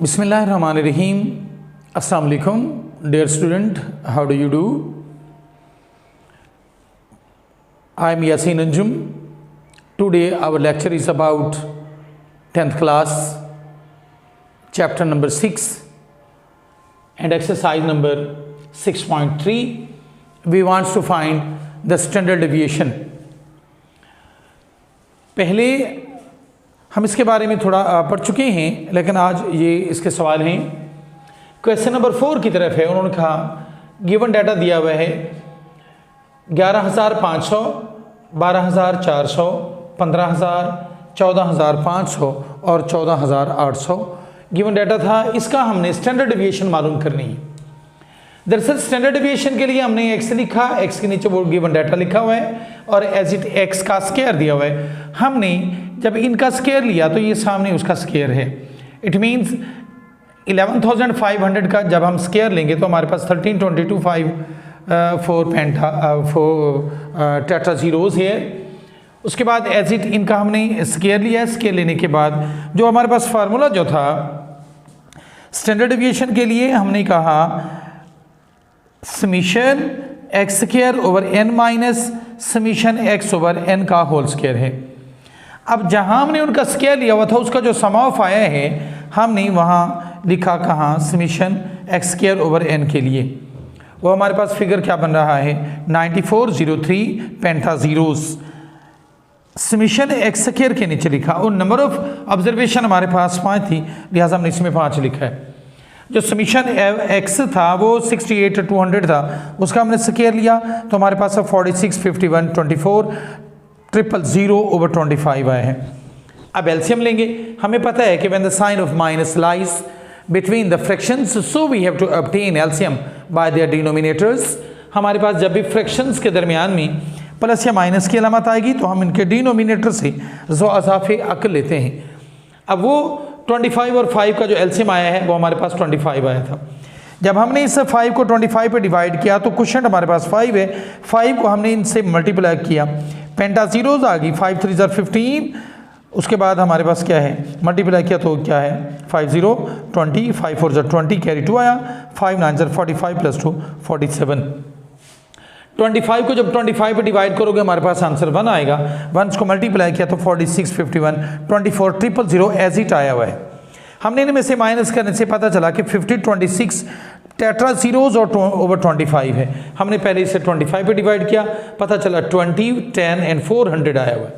Bismillahirrahmanirrahim. Assalamu alaikum, dear student. How do you do? I am Yasin Anjum. Today our lecture is about 10th class, chapter number 6 and exercise number 6.3. We want to find the standard deviation. पहले हम इसके बारे में थोड़ा पढ़ चुके हैं, लेकिन आज ये इसके सवाल हैं। क्वेश्चन नंबर 4 की तरफ है। उन्होंने कहा गिवन डाटा दिया हुआ है 11,500, 12,400, 15,000, 14,500 और 14,800 गिवन डाटा था। इसका हमने स्टैंडर्ड डेविएशन मालूम करनी है। दरअसल स्टैंडर्ड डेविएशन के लिए हमने x लिखा, x के नीचे वो गिवन डाटा लिखा हुआ है और एज इट x का स्क्वायर दिया हुआ है। हमने जब इनका स्क्वायर लिया तो ये सामने उसका स्क्वायर है। इट मींस 11,500 का जब हम स्क्वायर लेंगे तो हमारे पास 13, 22, 5, 4 टेट्रा जीरोज है। उसके बाद एज इट इनका हमने स्क्वायर लिया। स्क्वायर लेने के बाद जो हमारे पास फार्मूला जो था स्टैंडर्ड डेविएशन के लिए, हमने कहा summation x square over n minus summation x over n का होल स्क्वायर है। अब जहां हमने उनका स्क्वायर लिया हुआ था उसका जो सम ऑफ आया है हमने वहां लिखा कहाँ summation x square over n के लिए। वो हमारे पास फिगर क्या बन रहा है 9403 पेंटा जीरोस। समीशन एक्स स्क्वायर के नीचे लिखा और नंबर ऑफ ऑब्जर्वेशन हमारे पास 5 थी, लिहाजा हमने इसमें 5 लिखा है। जो समीशन एक्स था वो 68,200 था, उसका हमने स्क्वायर लिया तो हमारे पास 46, 51, 24, 000 ओवर 25 आए हैं। अब एलसीएम लेंगे। हमें पता है कि when the sign of minus lies between the fractions so we have to obtain LCM by their denominators. हमारे पास जब भी फ्रैक्शंस के दरमियान में प्लस या माइनस की अलामत आएगी तो हम इनके डिनोमिनेटर से जो अज़ाफ़े अक्ल लेते हैं। अब वो 25 और 5 का जो एलसीएम आया है वो हमारे पास 25 आया था। जब हमने इस 5 को 25 पे डिवाइड किया तो क्वोशिएंट हमारे पास 5 है। 5 को हमने इनसे मल्टीप्लाई किया, पेंटा जीरोज आ गई, 5 3 15। उसके बाद हमारे पास क्या है मल्टीप्लाई किया तो क्या है 5 0 20, 5 4 20, कैरी 2 आया, 5 9 45 प्लस 2 47। 25 को जब 25 पे डिवाइड करोगे हमारे पास आंसर 1 आएगा। 1 को मल्टीप्लाई किया तो 46, 51, 24, 000 एज इट आया हुआ है। हमने इनमें से माइनस करने से पता चला कि 50, 26 टेट्रा जीरोज और ओवर 25 है। हमने पहले इसे 25 पे डिवाइड किया, पता चला 20, 10 एंड 400 आया हुआ है।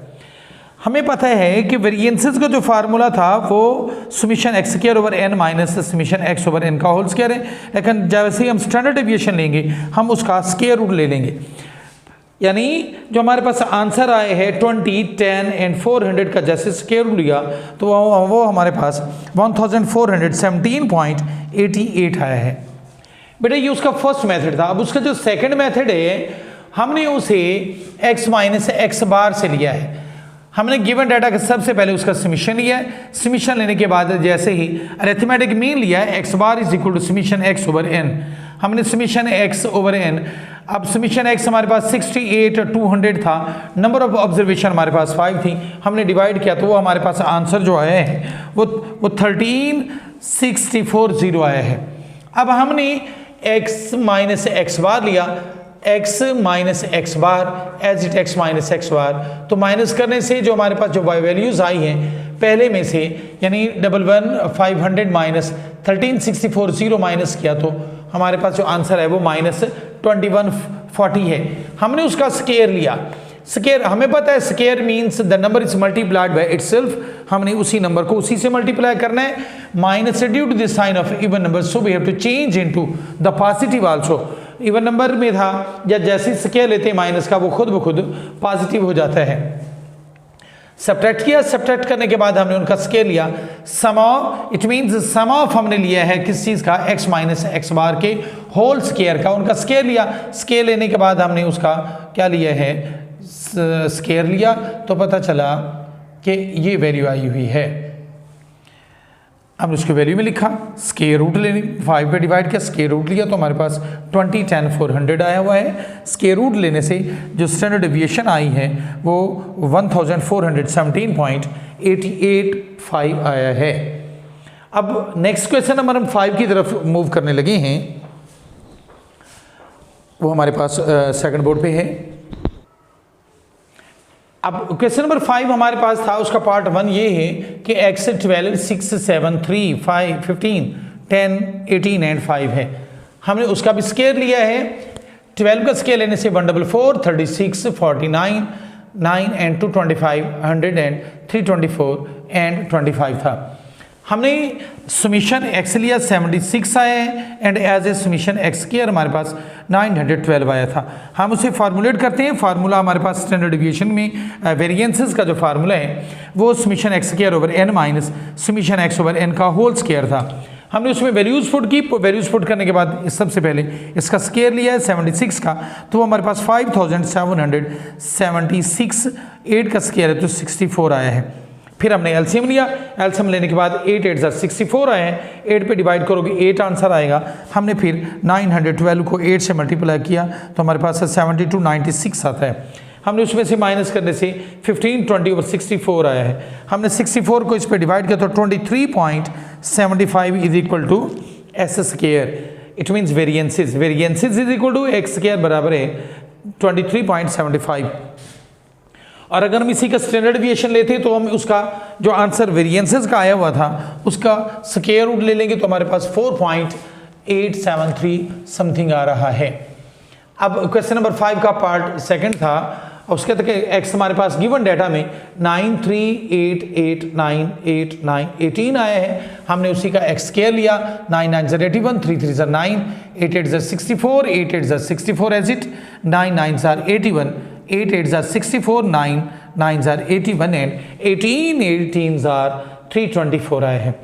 हमें पता है कि वेरिएंसेस का जो फार्मूला था वो summation x square over n minus summation x over n का होल स्क्वायर है, लेकिन जैसे ही हम स्टैंडर्ड डेविएशन लेंगे हम उसका स्क्वायर रूट ले लेंगे। यानी जो हमारे पास आंसर आए हैं 20, 10 एंड 400 का जैसे स्क्वायर रूट लिया तो वो हमारे पास 1417.88 आया है। बेटा ये उसका फर्स्ट मेथड था। अब उसका जो सेकंड मेथड है हमने उसे x माइनस एक्स बार से लिया है। हमने गिवन डाटा का सबसे पहले उसका समीशन लिया है। समीशन लेने के बाद जैसे ही अरिथमेटिक मीन लिया है x bar is equal to summation x over n। हमने समीशन x ओवर n, अब समीशन x हमारे पास 68,200 था, नंबर ऑफ ऑब्जर्वेशन हमारे पास 5 थी, हमने डिवाइड किया तो वो हमारे पास आंसर जो आया है वो 13,640 आया है। अब हमने x माइनस एक्स बार लिया, x minus x bar as it x minus x bar, तो माइनस करने से जो हमारे पास जो वैल्यूज आई हैं पहले में से यानी 11,500 माइनस 13,640 माइनस किया तो हमारे पास जो आंसर है वो माइनस 2140 है। हमने उसका स्क्वायर लिया। स्क्वायर हमें पता है square means the number is multiplied by itself. हमने उसी नंबर को उसी से मल्टीप्लाई करना है। Minus due to the sign of even number so we have to change into the positive also. Even number में था या जैसे स्क्वायर लेते हैं माइनस का वो खुद ब खुद पॉजिटिव हो जाता है। सब्ट्रैक्ट किया, सब्ट्रैक्ट करने के बाद हमने उनका स्क्वायर लिया। Sum of it means sum of हमने लिया है किस चीज़ का x माइनस एक्स बार के होल स्क्वायर का। उनका स्क्वायर लिया, स्क्वायर लेने के बाद हमने उसका क्या लिया है स्क्वायर लिया तो पता चला कि ये वैल्यू आई हुई है। हमने उसके वैल्यू में लिखा, स्क्वायर रूट लेने 5 पे डिवाइड किया, स्क्वायर रूट लिया तो हमारे पास 20, 10, 400 आया हुआ है। स्क्वायर रूट लेने से जो स्टैंडर्ड डेविएशन आई है वो 1417.885 आया है। अब नेक्स्ट क्वेश्चन नंबर हम 5 की तरफ मूव करने लगे हैं, वो हमारे पास सेकंड बोर्ड पे है। अब क्वेश्चन नंबर 5 हमारे पास था, उसका पार्ट 1 ये है कि x 12 6 7 3 5 15 10 18 एंड 5 है। हमने उसका भी स्केयर लिया है। 12 का स्केयर लेने से 144 36 49 9 एंड 225 100 एंड 324 एंड 25 था। हमने समीशन x लिया 76 आया है and as a summation x square हमारे पास 912 आया था। हम उसे फार्मूलेट करते हैं। फार्मूला हमारे पास स्टैंडर्ड डिवीएशन में वेरिएंसेस का जो फार्मूला है वो summation x square over n minus summation x over n का होल स्क्वायर था। हमने उसमें वैल्यूज पुट की। वैल्यूज पुट करने के बाद सबसे पहले इसका स्क्वायर लिया है 76 का, तो हमारे पास 5776 8 का स्क्वायर है तो 64 आया है। फिर हमने एलसीएम लिया। एलसीएम लेने के बाद 8 8 64 आए हैं। 8 पे डिवाइड करोगे 8 आंसर आएगा। हमने फिर 912 को 8 से मल्टीप्लाई किया तो हमारे पास 7296 आता है। हमने उसमें से माइनस करने से 15 20 ओवर 64 आया है। हमने 64 को इस पे डिवाइड किया तो 23.75 is equal to S square. It means variances is equal to x square बराबर है 23.75। और अगर हम इसी का स्टैंडर्ड डिवीएशन लेते तो हम उसका जो आंसर वेरिएंसेस का आया हुआ था उसका स्क्वायर रूट ले लेंगे तो हमारे पास 4.873 समथिंग आ रहा है। अब क्वेश्चन नंबर 5 का पार्ट सेकंड था। उसके तक एक्स हमारे पास गिवन डाटा में 93889898 आया है। हमने उसी का एक्स स्क्वायर लिया। 9 9 81 3 3 9 8 8 64 8 8 64 एज इट 9 9 81 8 8 64 9 9 81 एंड 18 18 324 आए हैं।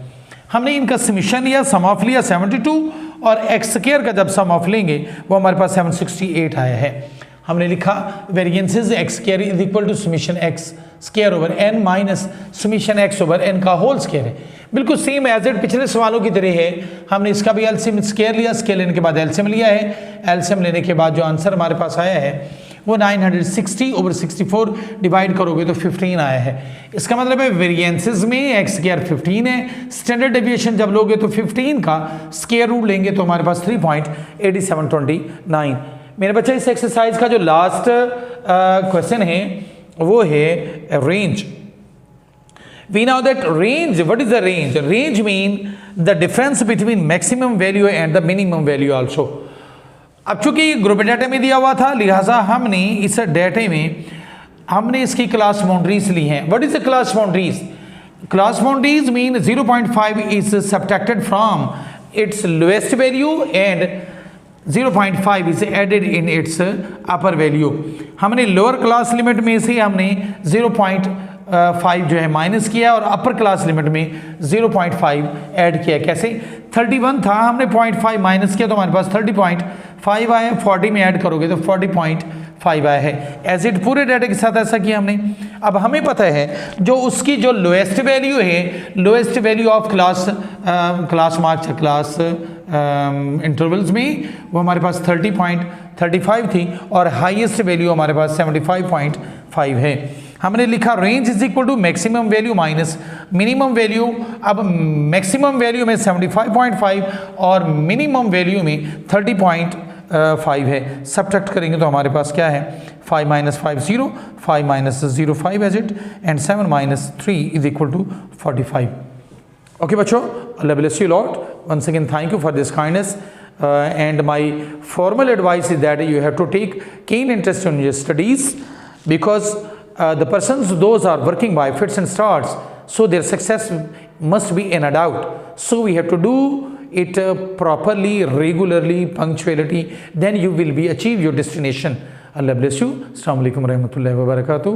हमने इनका समीशन लिया, सम ऑफ लिया 72 और एक्स स्क्वायर का जब सम ऑफ लेंगे वो हमारे पास 768 आया है। हमने लिखा variances x square is equal to summation x square over n minus summation x over n का होल स्क्वायर है। बिल्कुल सेम एज इट पिछले सवालों की तरह है। हमने इसका भी एलसीएम स्क्वायर लिया, स्क्वायर लेने के बाद एलसीएम लिया है। एलसीएम लेने के बाद जो आंसर हमारे पास आया है वो 960 ओवर 64 डिवाइड करोगे तो 15 आया है। इसका मतलब है वेरिएंसेस में एक्स स्क्वायर 15 है। स्टैंडर्ड डेविएशन जब लोगे तो 15 का स्क्वायर रूट लेंगे तो हमारे पास 3.8729। मेरे बच्चे इस एक्सरसाइज का जो लास्ट क्वेश्चन है वो है range. We know that range, what is the range? Range mean the difference between maximum value and the minimum value also. अब चूंकि ग्रुप डाटा में दिया हुआ था लिहाजा हमने इस डाटे में हमने इसकी क्लास बाउंड्रीज ली हैं। What is the class boundaries? Class boundaries mean 0.5 is subtracted from its lowest value and 0.5 is added in its upper value. हमने लोअर क्लास लिमिट में से हमने 0.5 जो है माइनस किया और अपर क्लास लिमिट में 0.5 ऐड किया। कैसे? 31 था, हमने 0.5 माइनस किया तो हमारे पास 30.5 आया। 40 में ऐड करोगे तो 40.5 आया है। एज इट पूरे डाटा के साथ ऐसा किया हमने। अब हमें पता है जो उसकी जो लोएस्ट वैल्यू है, lowest value of class marks class intervals में वो हमारे पास 30.35 थी और हाईएस्ट वैल्यू हमारे पास 75.5 है। हमने लिखा range is equal to maximum value minus minimum value. अब मैक्सिमम वैल्यू में 75.5 और मिनिमम वैल्यू में 30.5 है। सब्ट्रैक्ट करेंगे तो हमारे पास क्या है 5 minus 5 0, 5 minus 0 5 as it and 7 minus 3 is equal to 45। Okay बच्चों, अल्लाह bless you lot. Once again thank you for this kindness and my formal advice is that you have to take keen interest in your studies because the persons those are working by fits and starts, so their success must be in a doubt. So we have to do it properly, regularly, punctuality, then you will be achieve your destination. Allah bless you. Assalamu alaikum warahmatullahi wabarakatuh.